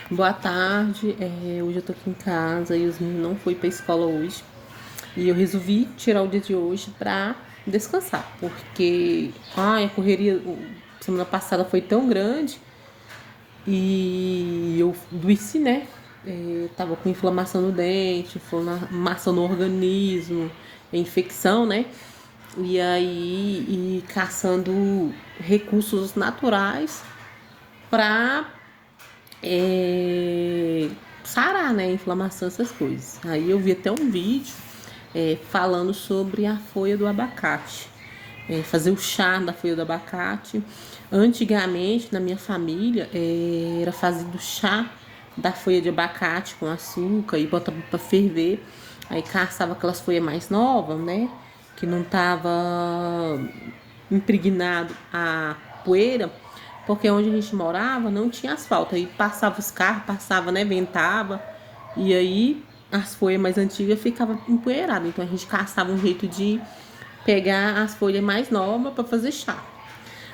Boa tarde, hoje eu tô aqui em casa e os meninos não foram pra escola hoje. E eu resolvi tirar o dia de hoje pra descansar, porque a correria semana passada foi tão grande e eu adoeci, né? Tava com inflamação no dente, inflamação no organismo, infecção, né? E aí, caçando recursos naturais para sarar, né? Inflamação, essas coisas. Aí eu vi até um vídeo falando sobre a folha do abacate. Fazer o chá da folha do abacate. Antigamente, na minha família, era fazido chá da folha de abacate com açúcar e botava para ferver. Aí caçava aquelas folhas mais novas, né? Que não tava impregnado a poeira, porque onde a gente morava não tinha asfalto. Aí passava os carros, passava, né? Ventava. E aí as folhas mais antigas ficavam empoeiradas. Então a gente caçava um jeito de pegar as folhas mais novas para fazer chá.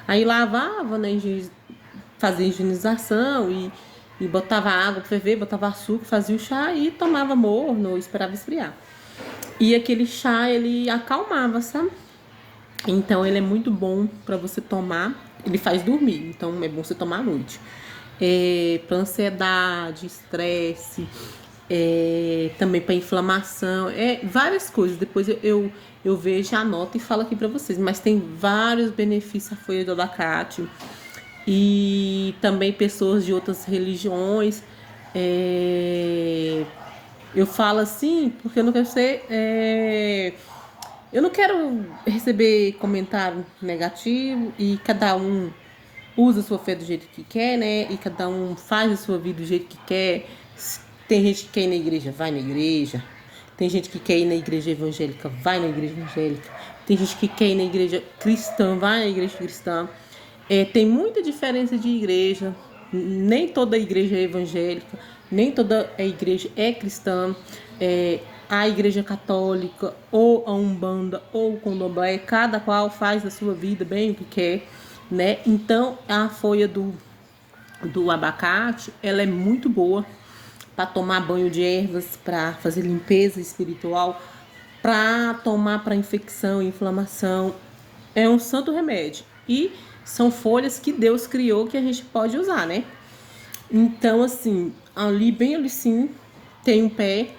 Aí lavava, né? Fazia higienização e botava água para ferver, botava açúcar, fazia o chá e tomava morno ou esperava esfriar. E aquele chá ele acalmava, sabe? Então ele é muito bom para você tomar. Ele faz dormir, então é bom você tomar à noite. Para ansiedade, estresse, também para inflamação, várias coisas. Depois eu vejo, anoto e falo aqui para vocês. Mas tem vários benefícios a folha do abacate. E também pessoas de outras religiões. Eu falo assim porque eu não quero ser. Eu não quero receber comentário negativo e cada um usa a sua fé do jeito que quer, né? E cada um faz a sua vida do jeito que quer. Tem gente que quer ir na igreja, vai na igreja. Tem gente que quer ir na igreja evangélica, vai na igreja evangélica. Tem gente que quer ir na igreja cristã, vai na igreja cristã. Tem muita diferença de igreja. Nem toda igreja é evangélica, nem toda a igreja é cristã. A igreja católica, ou a Umbanda, ou o Candomblé, cada qual faz da sua vida bem o que quer, né? Então, a folha do abacate, ela é muito boa para tomar banho de ervas, para fazer limpeza espiritual, para tomar para infecção e inflamação. É um santo remédio. E são folhas que Deus criou que a gente pode usar, né? Então, assim, ali bem ali sim, tem um pé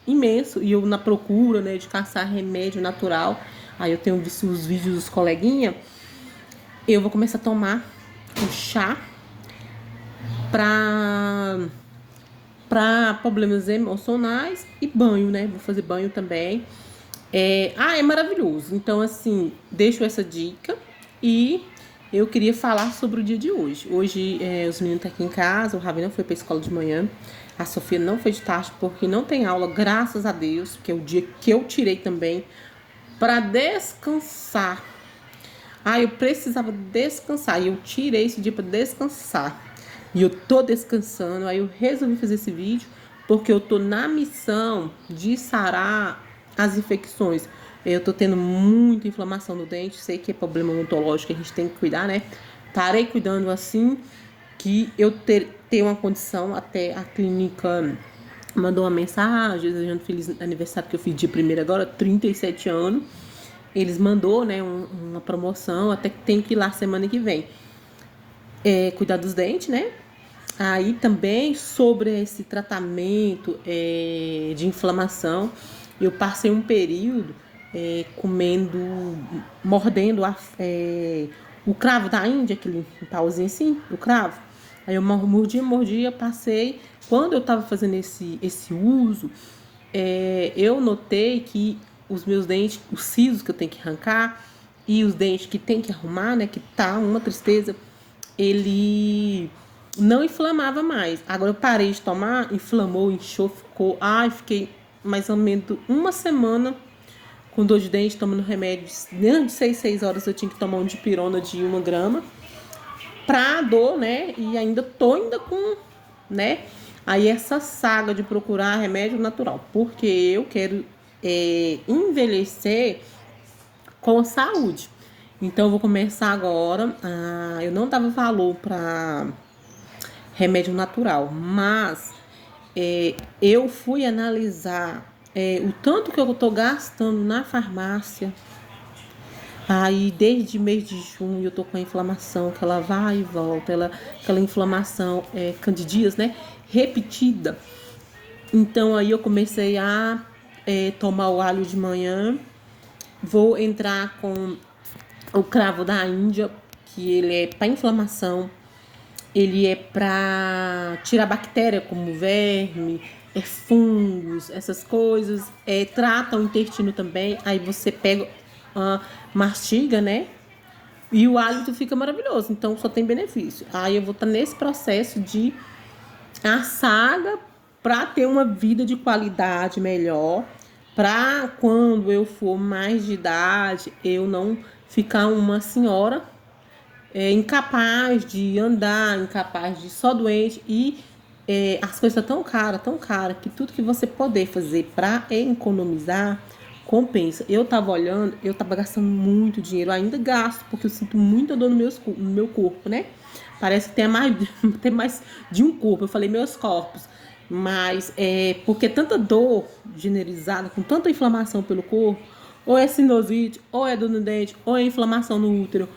imenso e eu na procura, né, de caçar remédio natural. Aí eu tenho visto os vídeos dos coleguinhas. Eu vou começar a tomar o chá para problemas emocionais e banho, né? Vou fazer banho também. É maravilhoso. Então, assim, deixo essa dica e eu queria falar sobre o dia de hoje. Hoje, os meninos estão aqui em casa, o Ravi não foi para a escola de manhã, a Sofia não foi de tarde porque não tem aula, graças a Deus, que é o dia que eu tirei também para descansar. Eu precisava descansar e eu tirei esse dia para descansar. E eu tô descansando, aí eu resolvi fazer esse vídeo porque eu tô na missão de sarar as infecções. Eu tô tendo muita inflamação no dente, sei que é problema odontológico, a gente tem que cuidar, né? Parei cuidando assim que eu tenho uma condição, até a clínica mandou uma mensagem desejando feliz aniversário, que eu fiz dia primeiro agora, 37 anos. Eles mandou, né, uma promoção, até que tenho que ir lá semana que vem. Cuidar dos dentes, né? Aí também sobre esse tratamento de inflamação, eu passei um período comendo, mordendo o cravo da Índia, aquele pauzinho assim, o cravo. Aí eu mordia, passei. Quando eu estava fazendo esse uso, eu notei que os meus dentes, os sisos que eu tenho que arrancar e os dentes que tem que arrumar, né, que tá uma tristeza, ele não inflamava mais. Agora eu parei de tomar, inflamou, inchou, ficou. Fiquei mais ou menos uma semana com dor de dente, tomando remédio. Dentro de 6 horas eu tinha que tomar um dipirona de 1 grama pra dor, né? E ainda com, né? Aí essa saga de procurar remédio natural, porque eu quero envelhecer com saúde. Então eu vou começar agora. Eu não dava valor para remédio natural. Mas eu fui analisar o tanto que eu tô gastando na farmácia. Aí, desde mês de junho, eu tô com a inflamação, que ela vai e volta, aquela inflamação candidíase, né? Repetida. Então, aí eu comecei a tomar o alho de manhã. Vou entrar com o cravo da Índia, que ele é para inflamação. Ele é para tirar bactéria como verme, fungos, essas coisas. Trata o intestino também. Aí você pega, mastiga, né? E o hálito fica maravilhoso. Então só tem benefício. Aí eu vou estar nesse processo de a saga para ter uma vida de qualidade melhor. Para quando eu for mais de idade, eu não ficar uma senhora incapaz de andar, incapaz de só doente. E as coisas estão tão cara, que tudo que você poder fazer para economizar, compensa. Eu tava olhando, eu tava gastando muito dinheiro, ainda gasto, porque eu sinto muita dor no meu corpo, né? Parece que tem mais de um corpo. Eu falei meus corpos. Mas porque tanta dor generalizada, com tanta inflamação pelo corpo, ou é sinusite, ou é dor no dente, ou é inflamação no útero.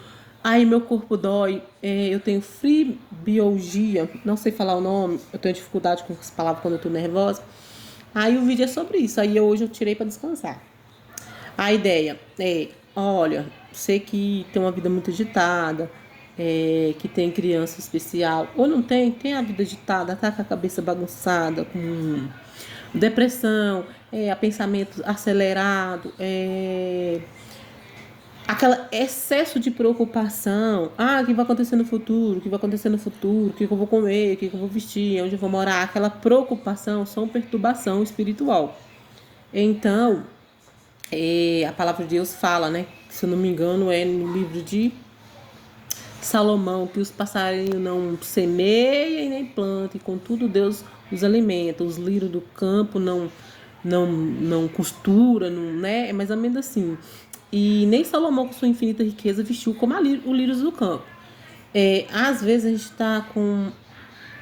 Aí meu corpo dói, eu tenho fibromialgia, não sei falar o nome, eu tenho dificuldade com as palavras quando eu tô nervosa. Aí o vídeo é sobre isso, aí hoje eu tirei para descansar. A ideia olha, sei que tem uma vida muito agitada, que tem criança especial, ou não tem a vida agitada, tá com a cabeça bagunçada, com depressão, a pensamento acelerado, aquele excesso de preocupação. O que vai acontecer no futuro? O que vai acontecer no futuro? O que eu vou comer? O que eu vou vestir? Onde eu vou morar? Aquela preocupação são perturbação espiritual. Então, a palavra de Deus fala, né? Se eu não me engano, é no livro de Salomão, que os passarinhos não semeiam e nem plantam, e contudo Deus os alimenta. Os lírios do campo não costura, não, né? É mais ou menos assim. E nem Salomão, com sua infinita riqueza, vestiu como o lírios do campo. Às vezes a gente está com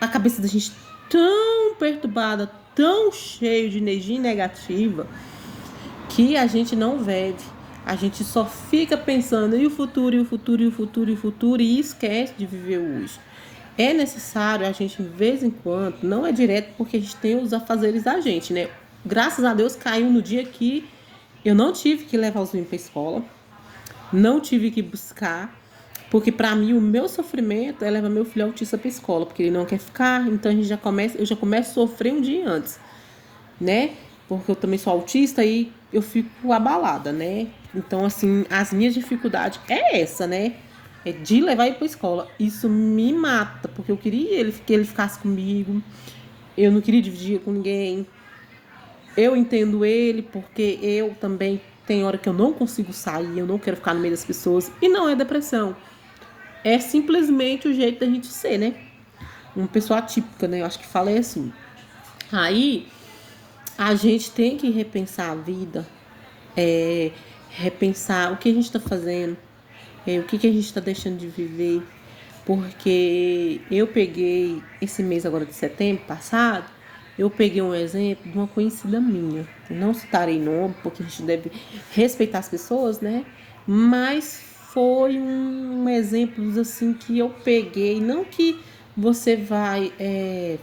a cabeça da gente tão perturbada, tão cheio de energia negativa, que a gente não vive. A gente só fica pensando e o futuro, e o futuro, e o futuro, e o futuro, e esquece de viver hoje. É necessário a gente, de vez em quando, não é direto porque a gente tem os afazeres da gente, né? Graças a Deus caiu no dia que eu não tive que levar os meninos para escola, não tive que buscar, porque para mim o meu sofrimento é levar meu filho autista para escola, porque ele não quer ficar, então eu já começo a sofrer um dia antes, né? Porque eu também sou autista e eu fico abalada, né? Então, assim, as minhas dificuldades é essa, né? É de levar ele para escola. Isso me mata, porque eu queria que ele ficasse comigo, eu não queria dividir com ninguém. Eu entendo ele, porque eu também tem hora que eu não consigo sair, eu não quero ficar no meio das pessoas. E não é depressão. É simplesmente o jeito da gente ser, né? Uma pessoa atípica, né? Eu acho que fala assim. Aí, a gente tem que repensar a vida, repensar o que a gente está fazendo, o que a gente está deixando de viver. Porque eu peguei, esse mês agora de setembro passado, eu peguei um exemplo de uma conhecida minha. Não citarei nome, porque a gente deve respeitar as pessoas, né? Mas foi um exemplo assim que eu peguei. Não que você vai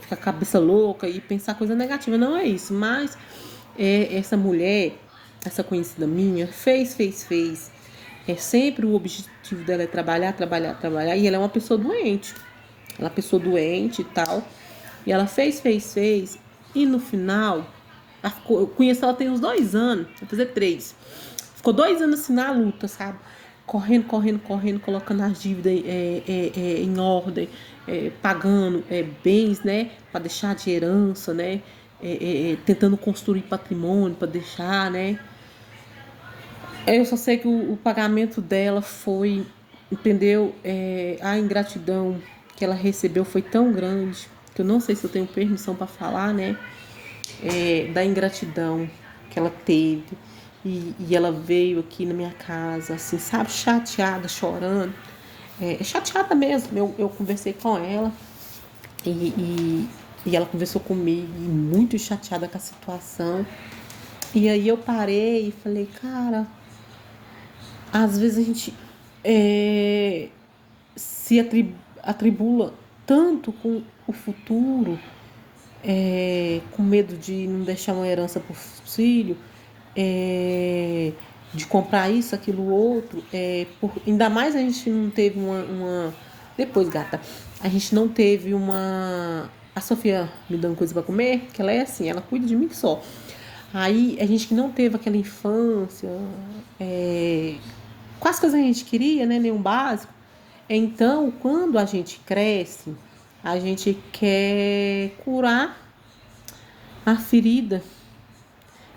ficar com a cabeça louca e pensar coisa negativa, não é isso. Mas essa mulher, essa conhecida minha, fez. Sempre o objetivo dela é trabalhar. E ela é uma pessoa doente. Ela é uma pessoa doente e tal. E ela fez. E no final, eu conheço ela tem uns 2 anos, vai fazer 3. Ficou 2 anos assim na luta, sabe? Correndo, colocando as dívidas em ordem, pagando bens, né? Para deixar de herança, né? Tentando construir patrimônio para deixar, né? Eu só sei que o pagamento dela foi, entendeu? A ingratidão que ela recebeu foi tão grande, que eu não sei se eu tenho permissão para falar, né? Da ingratidão que ela teve. E ela veio aqui na minha casa, assim, sabe? Chateada, chorando. Chateada mesmo. Eu conversei com ela. E, e, e ela conversou comigo, muito chateada com a situação. E aí eu parei e falei, cara, às vezes a gente se atribula tanto com o futuro, com medo de não deixar uma herança para o filho, de comprar isso, aquilo, outro. Ainda mais a gente não teve uma. Depois, gata, a gente não teve uma. A Sofia me dando coisa para comer, que ela é assim, ela cuida de mim só. Aí a gente que não teve aquela infância, com as coisas que a gente queria, né? Nenhum básico. Então, quando a gente cresce, a gente quer curar a ferida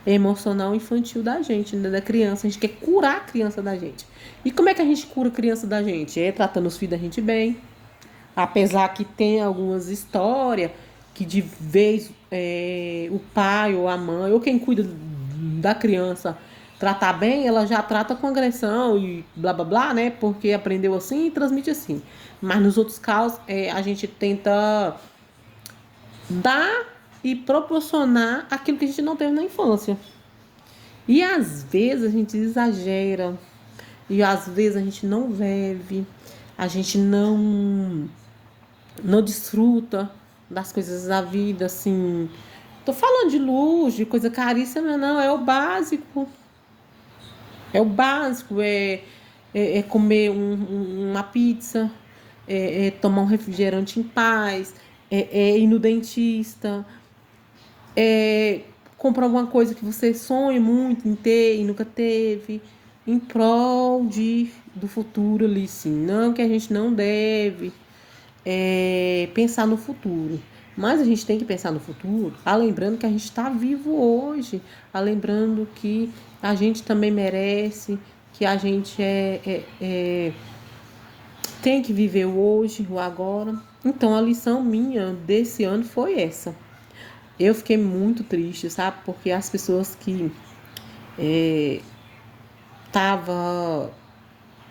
emocional infantil da gente, né? Da criança. A gente quer curar a criança da gente. E como é que a gente cura a criança da gente? É tratando os filhos da gente bem. Apesar que tem algumas histórias que de vez o pai ou a mãe, ou quem cuida da criança, tratar bem, ela já trata com agressão e blá blá blá, né? Porque aprendeu assim e transmite assim. Mas nos outros casos, a gente tenta dar e proporcionar aquilo que a gente não teve na infância. E às vezes a gente exagera, e às vezes a gente não vive, a gente não desfruta das coisas da vida, assim. Tô falando de luxo, de coisa caríssima, não, é o básico. É o básico, é comer uma pizza, é tomar um refrigerante em paz, é ir no dentista, é comprar alguma coisa que você sonha muito em ter e nunca teve, em prol do futuro ali, sim. Não que a gente não deve pensar no futuro. Mas a gente tem que pensar no futuro, lembrando que a gente está vivo hoje, lembrando que a gente também merece, que a gente tem que viver o hoje, o agora. Então a lição minha desse ano foi essa. Eu fiquei muito triste, sabe? Porque as pessoas que estavam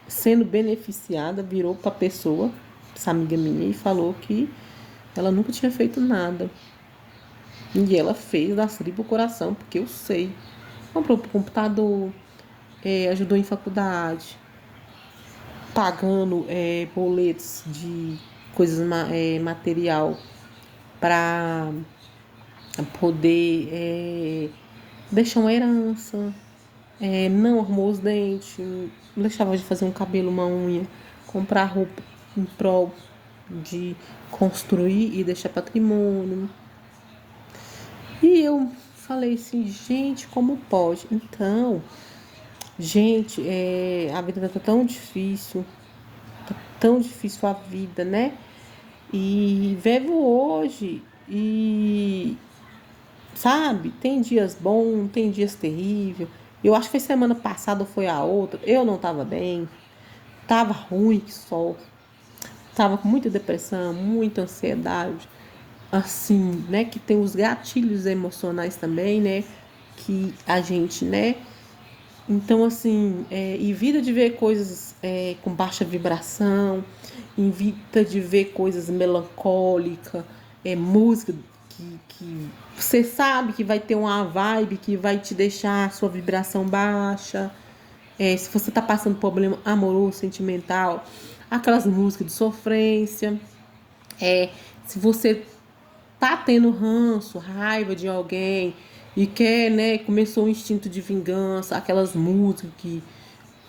sendo beneficiada virou para a pessoa, essa amiga minha, e falou que ela nunca tinha feito nada. E ela fez da tripa o coração, porque eu sei. Comprou pro computador, ajudou em faculdade, pagando boletos de coisas material para poder deixar uma herança, não arrumou os dentes, não deixava de fazer um cabelo, uma unha, comprar roupa em prol de construir e deixar patrimônio. E eu falei assim, gente, como pode? Então, gente, a vida tá tão difícil a vida, né? E vivo hoje e, sabe, tem dias bons, tem dias terríveis. Eu acho que foi semana passada ou foi a outra, eu não tava bem, tava ruim que só, tava com muita depressão, muita ansiedade, assim, né, que tem os gatilhos emocionais também, né, que a gente, né, então assim, evita de ver coisas com baixa vibração, evita de ver coisas melancólicas, música que você sabe que vai ter uma vibe que vai te deixar a sua vibração baixa. Se você tá passando problema amoroso, sentimental, aquelas músicas de sofrência. Se você tá tendo ranço, raiva de alguém e quer, né, começou um instinto de vingança, aquelas músicas que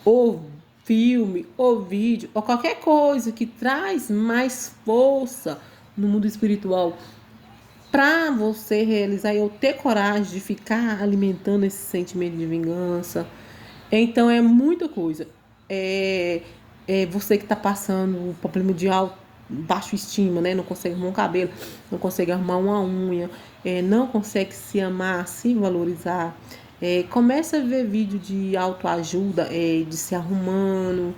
ou filme, ou vídeo, ou qualquer coisa que traz mais força no mundo espiritual para você realizar ou ter coragem de ficar alimentando esse sentimento de vingança. Então é muita coisa. Você que está passando o problema de baixa estima, né? Não consegue arrumar um cabelo, não consegue arrumar uma unha, não consegue se amar, se valorizar. Começa a ver vídeo de autoajuda, de se arrumando.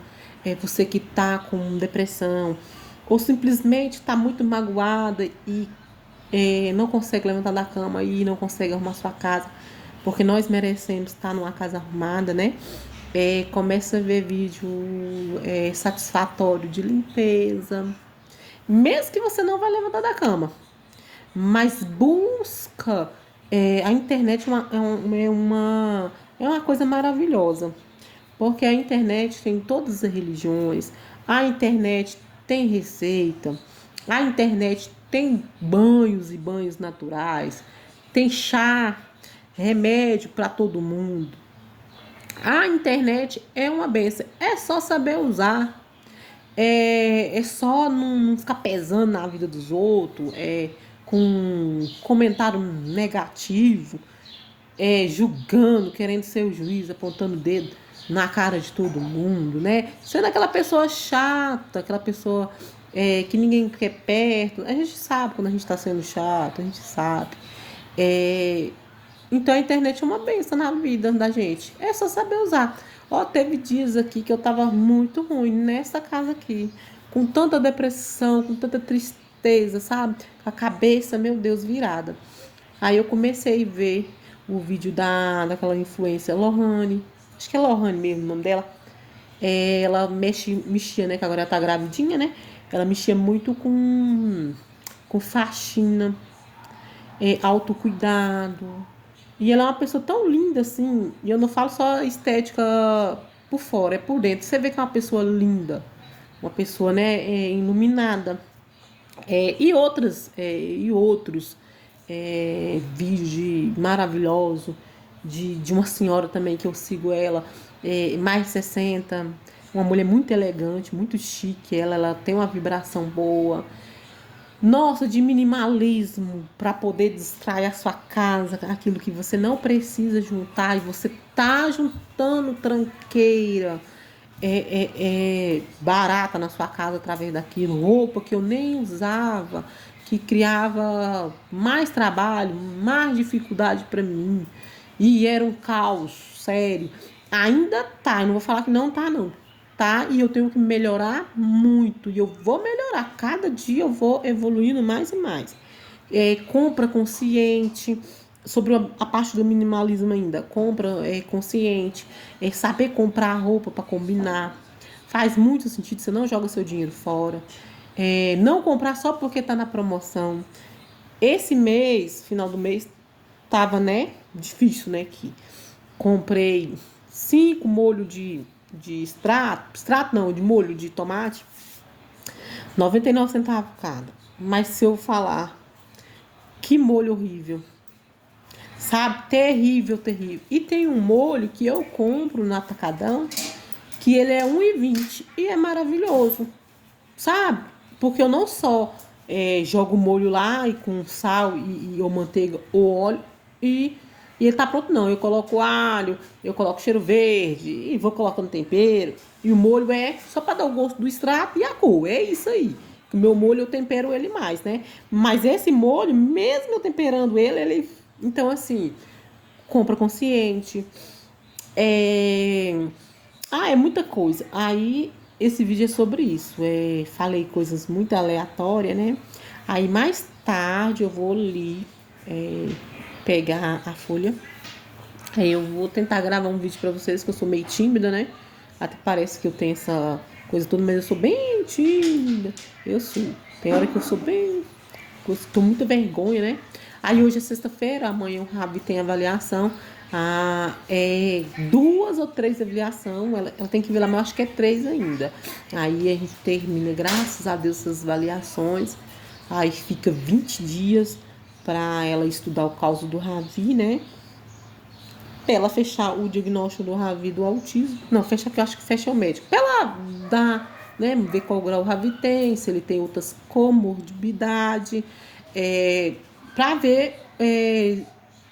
Você que está com depressão ou simplesmente está muito magoada e não consegue levantar da cama e não consegue arrumar sua casa, porque nós merecemos estar numa casa arrumada, né? Começa a ver vídeo satisfatório de limpeza, mesmo que você não vai levantar da cama. Mas busca. A internet é uma coisa maravilhosa. Porque a internet tem todas as religiões. A internet tem receita. A internet tem banhos e banhos naturais. Tem chá, remédio para todo mundo. A internet é uma benção. É só saber usar. É só não ficar pesando na vida dos outros, com comentário negativo, julgando, querendo ser o juiz, apontando o dedo na cara de todo mundo, né? Sendo aquela pessoa chata, aquela pessoa que ninguém quer perto. A gente sabe quando a gente está sendo chato, a gente sabe. É, então a internet é uma benção na vida da gente. É só saber usar. Ó, teve dias aqui que eu tava muito ruim nessa casa aqui. Com tanta depressão, com tanta tristeza, sabe? Com a cabeça, meu Deus, virada. Aí eu comecei a ver o vídeo daquela influencer Lohane. Acho que é Lohane mesmo o nome dela. Ela mexia, né? Que agora ela tá gravidinha, né? Ela mexia muito com faxina, autocuidado. E ela é uma pessoa tão linda, assim. E eu não falo só estética por fora, é por dentro. Você vê que é uma pessoa linda. Uma pessoa, né, iluminada. E outros vídeos maravilhosos de uma senhora também que eu sigo ela, mais de 60, uma mulher muito elegante, muito chique, ela tem uma vibração boa. Nossa, de minimalismo para poder distrair a sua casa, aquilo que você não precisa juntar e você tá juntando tranqueira, barata na sua casa através daquilo, roupa que eu nem usava, que criava mais trabalho, mais dificuldade para mim e era um caos sério. Ainda tá, eu não vou falar que não tá não, tá? E eu tenho que melhorar muito. E eu vou melhorar. Cada dia eu vou evoluindo mais e mais. Compra consciente. Sobre a parte do minimalismo ainda. Compra consciente. Saber comprar roupa para combinar. Faz muito sentido. Você não joga seu dinheiro fora. Não comprar só porque tá na promoção. Esse mês, final do mês, tava, né? Difícil, né? Que comprei 5 molhos de extrato não, de molho de tomate, 99 centavos cada. Mas se eu falar, que molho horrível, sabe? Terrível, terrível. E tem um molho que eu compro no Atacadão, que ele é 1,20 e é maravilhoso, sabe? Porque eu não só jogo o molho lá e com sal ou manteiga ou óleo e ele tá pronto, não. Eu coloco alho, eu coloco cheiro verde e vou colocando tempero. E o molho é só para dar o gosto do extrato e a cor. É isso aí. O meu molho eu tempero ele mais, né? Mas esse molho, mesmo eu temperando ele. Então, assim, compra consciente. É muita coisa. Aí, esse vídeo é sobre isso. Falei coisas muito aleatórias, né? Aí, mais tarde, eu vou ali pegar a folha. Aí, eu vou tentar gravar um vídeo pra vocês, que eu sou meio tímida, né? Até parece que eu tenho essa coisa toda, mas eu sou bem tímida. Eu sou. Tem hora que eu sou bem... Eu tô muita vergonha, né? Aí, hoje é sexta-feira, amanhã o Ravi tem avaliação. 2 ou 3 avaliações, ela tem que ver lá, mas eu acho que é 3 ainda. Aí a gente termina, graças a Deus, essas avaliações. Aí fica 20 dias para ela estudar o caso do Ravi, né? Pra ela fechar o diagnóstico do Ravi do autismo. Não, fecha que eu acho que fecha o médico. Pra ela dar, né? Ver qual grau o Ravi tem, se ele tem outras comorbidades. Pra ver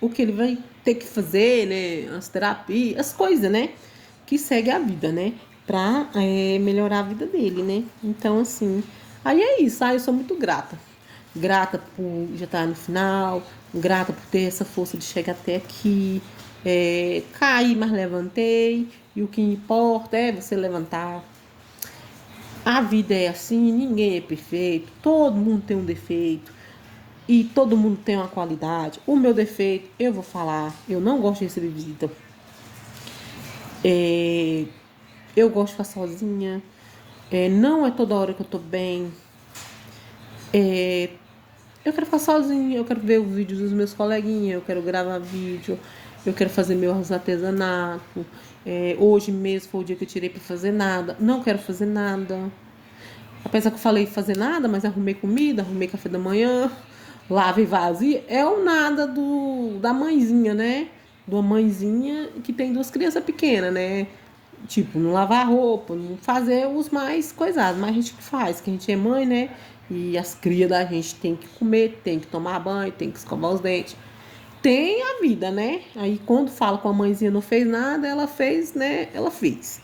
o que ele vai ter que fazer, né? As terapias, as coisas, né? Que segue a vida, né? Pra melhorar a vida dele, né? Então, assim, aí é isso. Eu sou muito grata. Grata por já estar no final, grata por ter essa força de chegar até aqui. Caí, mas levantei. E o que importa é você levantar. A vida é assim, ninguém é perfeito. Todo mundo tem um defeito. E todo mundo tem uma qualidade. O meu defeito, eu vou falar, eu não gosto de receber visita. Eu gosto de ficar sozinha. Não é toda hora que eu tô bem. Eu quero ficar sozinha, eu quero ver os vídeos dos meus coleguinhas, eu quero gravar vídeo, eu quero fazer meus artesanato. Hoje mesmo foi o dia que eu tirei pra fazer nada. Não quero fazer nada. Apesar que eu falei fazer nada, mas arrumei comida, arrumei café da manhã, lavei vazia. É o nada da mãezinha, né? De uma mãezinha que tem duas crianças pequenas, né? Tipo, não lavar roupa, não fazer os mais coisados, mas a gente que faz, que a gente é mãe, né? E as crias da gente tem que comer, tem que tomar banho, tem que escovar os dentes. Tem a vida, né? Aí quando fala com a mãezinha não fez nada, ela fez, né? Ela fez.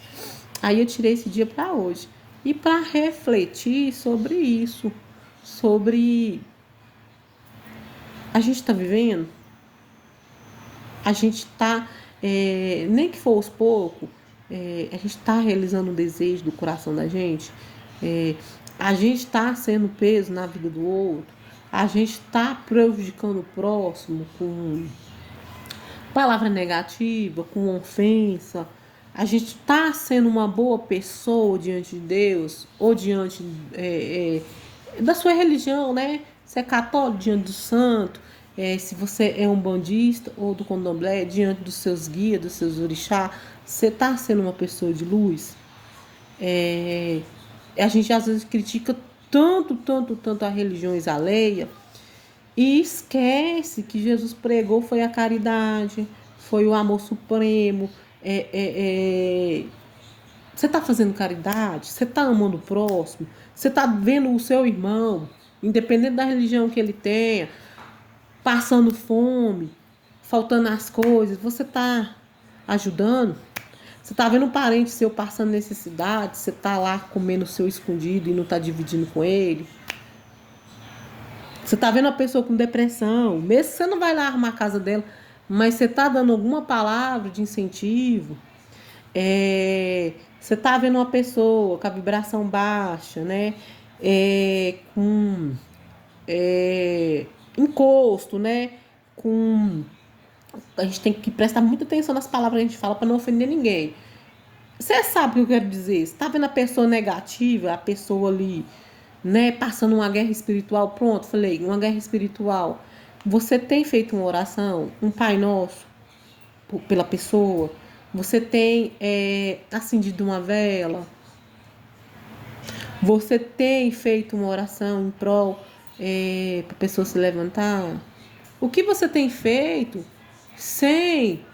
Aí eu tirei esse dia para hoje. E para refletir sobre isso, sobre a gente tá vivendo, a gente tá, nem que for aos poucos, a gente tá realizando o desejo do coração da gente, é, a gente tá sendo peso na vida do outro, a gente tá prejudicando o próximo com palavra negativa, com ofensa, a gente está sendo uma boa pessoa diante de Deus ou diante da sua religião, né? Se é católico, diante do santo, se você é um bandista ou do candomblé, diante dos seus guias, dos seus orixás, você está sendo uma pessoa de luz. A gente às vezes critica tanto a religiões alheias e esquece que Jesus pregou foi a caridade, foi o amor supremo. Você está fazendo caridade? Você está amando o próximo? Você está vendo o seu irmão, independente da religião que ele tenha, passando fome, faltando as coisas? Você está ajudando? Você está vendo um parente seu passando necessidade? Você está lá comendo o seu escondido e não está dividindo com ele? Você tá vendo a pessoa com depressão, mesmo que você não vai lá arrumar a casa dela, mas você tá dando alguma palavra de incentivo. Você tá vendo uma pessoa com a vibração baixa, né? Com encosto, né? A gente tem que prestar muita atenção nas palavras que a gente fala para não ofender ninguém. Você sabe o que eu quero dizer? Você tá vendo a pessoa negativa, a pessoa ali, né, passando uma guerra espiritual? Pronto, falei, uma guerra espiritual. Você tem feito uma oração, um Pai Nosso, pela pessoa? Você tem acendido uma vela? Você tem feito uma oração em prol para a pessoa se levantar? O que você tem feito sem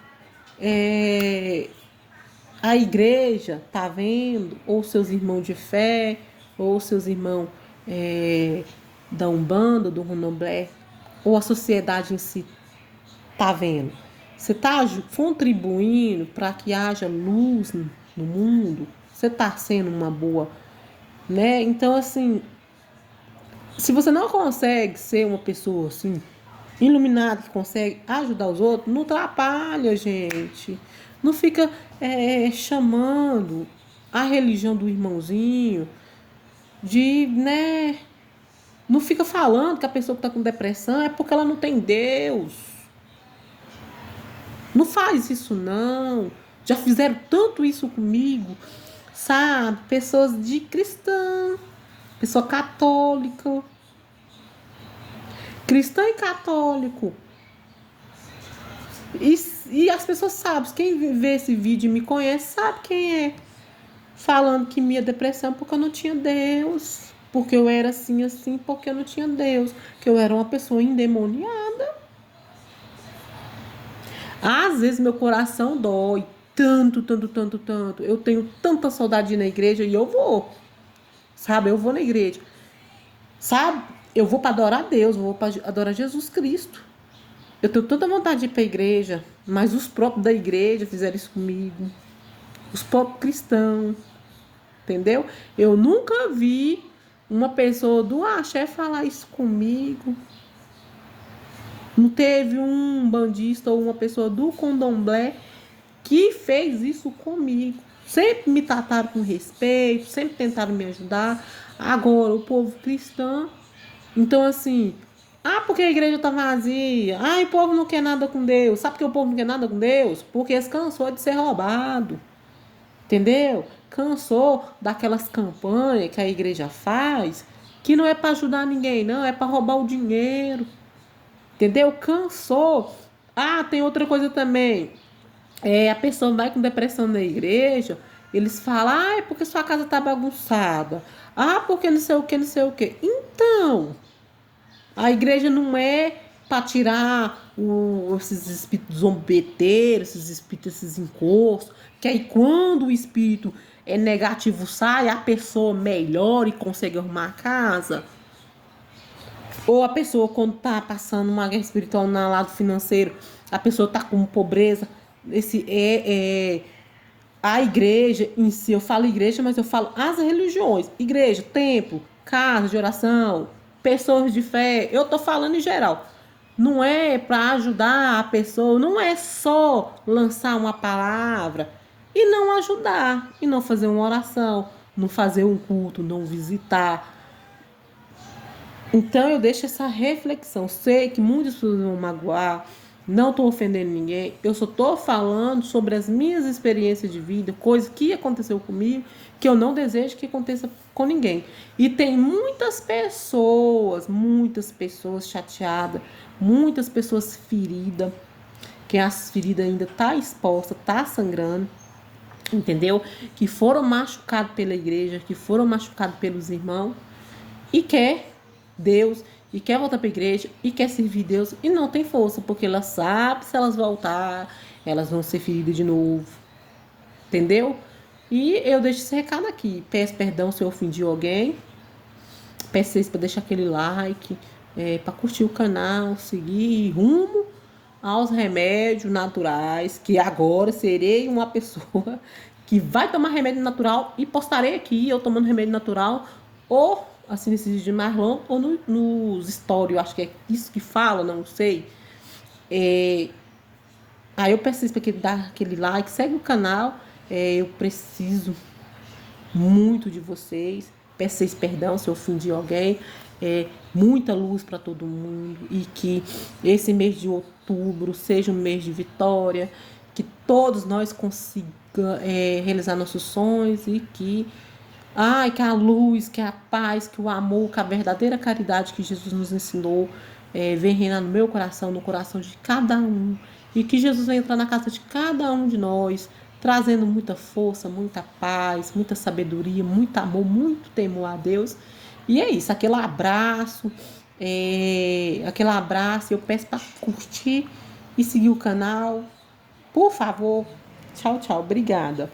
a igreja tá vendo, ou seus irmãos de fé, ou seus irmãos da Umbanda, do Candomblé, ou a sociedade em si tá vendo? Você tá contribuindo para que haja luz no mundo? Você tá sendo uma boa, né? Então, assim, se você não consegue ser uma pessoa assim iluminada, que consegue ajudar os outros, não atrapalha, gente. Não fica chamando a religião do irmãozinho de, né? Não fica falando que a pessoa que está com depressão é porque ela não tem Deus. Não faz isso, não. Já fizeram tanto isso comigo, sabe? Pessoas de cristã, pessoa católica, cristã e católico. E as pessoas sabem, quem vê esse vídeo e me conhece, sabe quem é. Falando que minha depressão porque eu não tinha Deus. Porque eu era assim, porque eu não tinha Deus. Que eu era uma pessoa endemoniada. Às vezes meu coração dói. Tanto. Eu tenho tanta saudade na igreja e eu vou. Sabe, eu vou na igreja. Sabe, eu vou para adorar a Deus, eu vou para adorar Jesus Cristo. Eu tenho tanta vontade de ir para a igreja, mas os próprios da igreja fizeram isso comigo. Os próprios cristãos, entendeu? Eu nunca vi uma pessoa do axé falar isso comigo. Não teve um bandista ou uma pessoa do candomblé que fez isso comigo. Sempre me trataram com respeito, sempre tentaram me ajudar. Agora, o povo cristão... Então, assim... porque a igreja tá vazia. O povo não quer nada com Deus. Sabe por que o povo não quer nada com Deus? Porque eles cansou de ser roubado. Entendeu? Cansou daquelas campanhas que a igreja faz que não é para ajudar ninguém, não, é para roubar o dinheiro. Entendeu? Cansou. Ah, tem outra coisa também. A pessoa vai com depressão na igreja, eles falam, ah, é porque sua casa tá bagunçada. Ah, porque não sei o que, não sei o que. Então, a igreja não é para tirar esses espíritos zombeteiros, esses espíritos, esses encostos, que aí quando o espírito é negativo sai, a pessoa melhora e consegue arrumar a casa. Ou a pessoa, quando tá passando uma guerra espiritual no lado financeiro, a pessoa tá com pobreza. A igreja em si, eu falo igreja, mas eu falo as religiões. Igreja, templo, casa de oração, pessoas de fé. Eu tô falando em geral. Não é para ajudar a pessoa, não é só lançar uma palavra e não ajudar, e não fazer uma oração, não fazer um culto, não visitar. Então eu deixo essa reflexão. Sei que muitas pessoas vão magoar, não estou ofendendo ninguém, eu só estou falando sobre as minhas experiências de vida, coisas que aconteceu comigo, que eu não desejo que aconteça com ninguém. E tem muitas pessoas chateadas, muitas pessoas feridas, que as feridas ainda tá exposta, tá sangrando, entendeu? Que foram machucados pela igreja, que foram machucados pelos irmãos e quer Deus, e quer voltar para a igreja, e quer servir Deus, e não tem força, porque ela sabe se elas voltar, elas vão ser feridas de novo. Entendeu? E eu deixo esse recado aqui. Peço perdão se eu ofendi alguém. Peço vocês para deixar aquele like, para curtir o canal, seguir rumo aos remédios naturais, que agora serei uma pessoa que vai tomar remédio natural e postarei aqui eu tomando remédio natural, ou assim nesse vídeo de Marlon, ou nos stories, eu acho que é isso que fala, não sei. Aí eu preciso para que dar aquele like, segue o canal, eu preciso muito de vocês. Peço vocês perdão se eu ofendi alguém. Muita luz para todo mundo. E que esse mês de outubro seja um mês de vitória. Que todos nós consigamos realizar nossos sonhos. E que a luz, que a paz, que o amor, que a verdadeira caridade que Jesus nos ensinou vem reinar no meu coração, no coração de cada um. E que Jesus venha entrar na casa de cada um de nós, trazendo muita força, muita paz, muita sabedoria, muito amor, muito temor a Deus. E é isso, aquele abraço, eu peço para curtir e seguir o canal, por favor. Tchau, tchau, obrigada.